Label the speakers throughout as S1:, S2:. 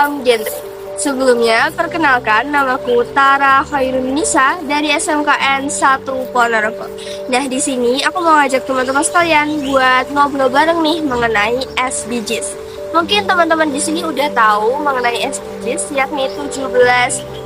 S1: tentang genre. Sebelumnya, perkenalkan namaku Tara Khairun Nisa dari SMKN 1 Ponorogo. Nah, di sini aku mau ngajak teman-teman sekalian buat ngobrol bareng nih mengenai SDGs. Mungkin teman-teman di sini udah tahu mengenai SDGs, yakni 17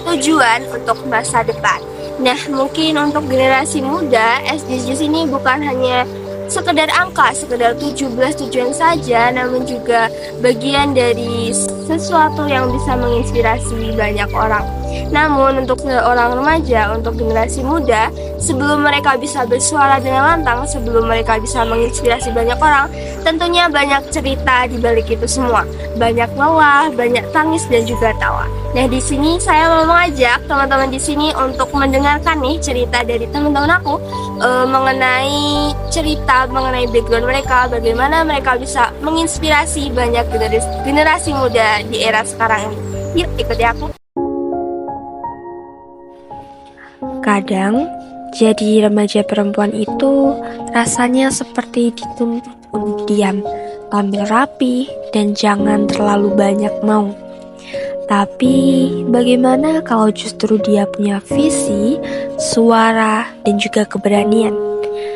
S1: tujuan untuk masa depan. Nah, mungkin untuk generasi muda, SDGs ini bukan hanya sekedar angka, sekedar 17 tujuan saja, namun juga bagian dari sesuatu yang bisa menginspirasi banyak orang. Namun untuk seorang remaja, untuk generasi muda, sebelum mereka bisa bersuara dengan lantang, sebelum mereka bisa menginspirasi banyak orang, tentunya banyak cerita di balik itu semua. Banyak lelah, banyak tangis dan juga tawa. Nah, di sini saya mau mengajak teman-teman di sini untuk mendengarkan nih cerita dari teman-teman aku mengenai cerita mengenai background mereka, bagaimana mereka bisa menginspirasi banyak generasi muda di era sekarang ini. Yuk, ikuti aku.
S2: Kadang, jadi remaja perempuan itu rasanya seperti dituntut untuk diam, tampil rapi, dan jangan terlalu banyak mau. Tapi, bagaimana kalau justru dia punya visi, suara, dan juga keberanian?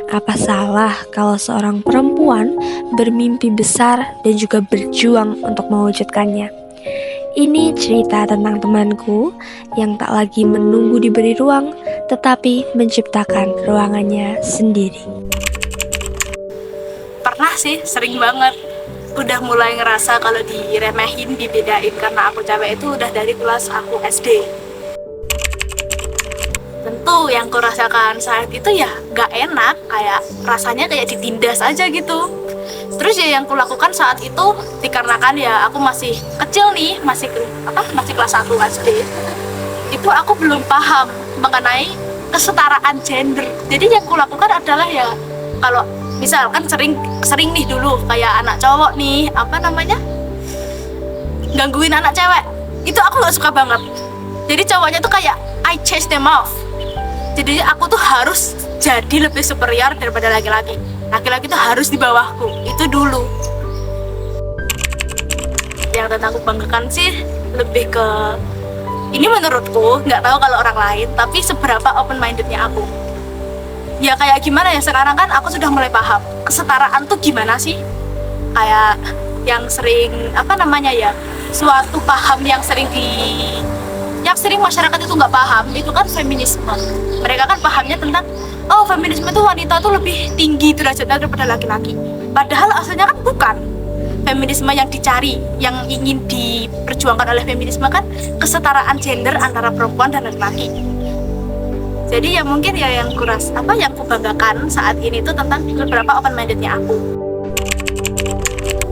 S2: Apa salah kalau seorang perempuan bermimpi besar dan juga berjuang untuk mewujudkannya? Ini cerita tentang temanku yang tak lagi menunggu diberi ruang, tetapi menciptakan ruangannya sendiri.
S3: Pernah sih, sering banget. Udah mulai ngerasa kalau diremehin, dibedain karena aku cewek itu udah dari kelas aku SD. Tentu yang kurasakan saat itu ya gak enak, kayak rasanya kayak ditindas aja gitu. Terus ya yang kulakukan saat itu dikarenakan ya aku masih kecil nih, masih kelas 1 SD. Itu aku belum paham mengenai kesetaraan gender. Jadi yang kulakukan adalah ya kalau misalkan sering nih dulu kayak anak cowok nih gangguin anak cewek, itu aku gak suka banget. Jadi cowoknya tuh kayak I chase them off. Jadi aku tuh harus jadi lebih superior daripada laki-laki. Laki-laki tuh harus di bawahku, itu dulu. Yang aku banggakan sih lebih ke ini menurutku, nggak tahu kalau orang lain, tapi seberapa open mindednya aku. Ya kayak gimana ya, sekarang kan aku sudah mulai paham kesetaraan tuh gimana sih. Kayak yang sering suatu paham yang sering masyarakat itu nggak paham, itu kan feminisme. Mereka kan pahamnya tentang feminisme itu wanita tuh lebih tinggi derajatnya daripada laki-laki. Padahal aslinya kan bukan. Feminisme yang dicari, yang ingin diperjuangkan oleh feminisme kan kesetaraan gender antara perempuan dan laki-laki. Jadi ya mungkin ya yang kubanggakan saat ini itu tentang beberapa open mindednya aku.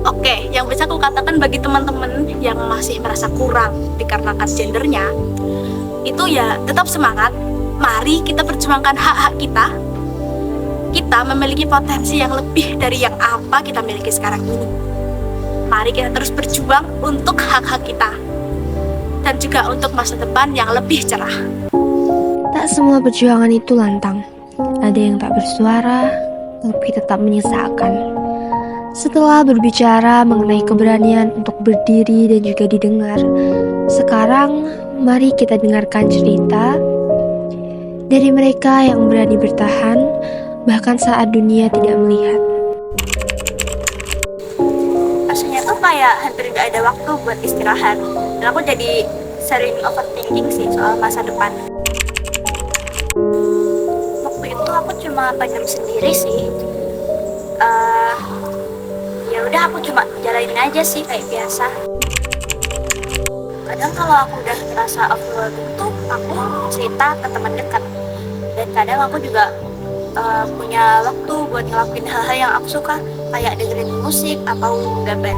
S3: Oke, yang bisa aku katakan bagi teman-teman yang masih merasa kurang dikarenakan gendernya, itu ya tetap semangat. Mari kita perjuangkan hak-hak kita. Kita memiliki potensi yang lebih dari yang apa kita miliki sekarang ini. Mari kita terus berjuang untuk hak-hak kita dan juga untuk masa depan yang lebih cerah.
S2: Tak semua perjuangan itu lantang. Ada yang tak bersuara, tapi tetap menyisakan. Setelah berbicara mengenai keberanian untuk berdiri dan juga didengar, sekarang mari kita dengarkan cerita dari mereka yang berani bertahan, bahkan saat dunia tidak melihat.
S3: Rasanya tuh kayak hampir gak ada waktu buat istirahat. Dan aku jadi sering overthinking sih soal masa depan. Waktu itu aku cuma pendam sendiri sih. Ya udah aku cuma jalanin aja sih kayak biasa. Kadang kalau aku udah merasa overwhelming tuh aku cerita ke teman dekat. Dan kadang aku juga punya waktu buat ngelakuin hal-hal yang aku suka, kayak dengerin musik atau gambar.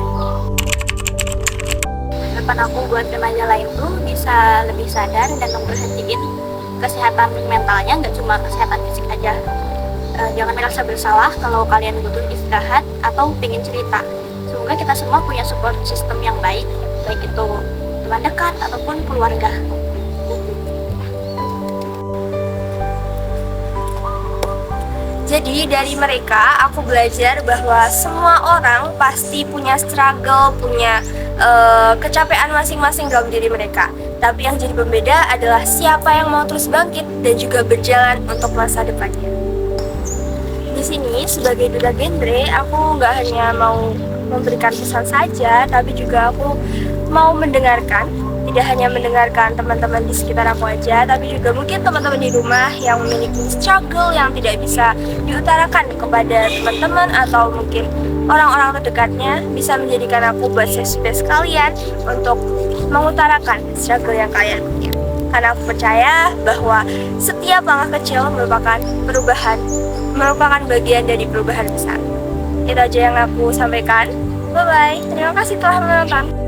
S3: Harapan aku buat remaja lain tuh bisa lebih sadar dan memperhatiin kesehatan mentalnya, nggak cuma kesehatan fisik aja. Jangan merasa bersalah kalau kalian butuh istirahat atau pengen cerita. Semoga kita semua punya support system yang baik itu teman dekat ataupun keluarga.
S1: Jadi dari mereka aku belajar bahwa semua orang pasti punya struggle, punya kecapean masing-masing dalam diri mereka. Tapi yang jadi pembeda adalah siapa yang mau terus bangkit dan juga berjalan untuk masa depannya. Di sini sebagai duta genre, aku nggak hanya mau memberikan pesan saja, tapi juga aku mau mendengarkan. Tidak hanya mendengarkan teman-teman di sekitar aku aja, tapi juga mungkin teman-teman di rumah yang memiliki struggle yang tidak bisa diutarakan kepada teman-teman atau mungkin orang-orang terdekatnya, bisa menjadikan aku buat safe space kalian untuk mengutarakan struggle yang kalian punya. Karena aku percaya bahwa setiap langkah kecil merupakan bagian dari perubahan besar. Itu aja yang aku sampaikan. Bye-bye. Terima kasih telah menonton.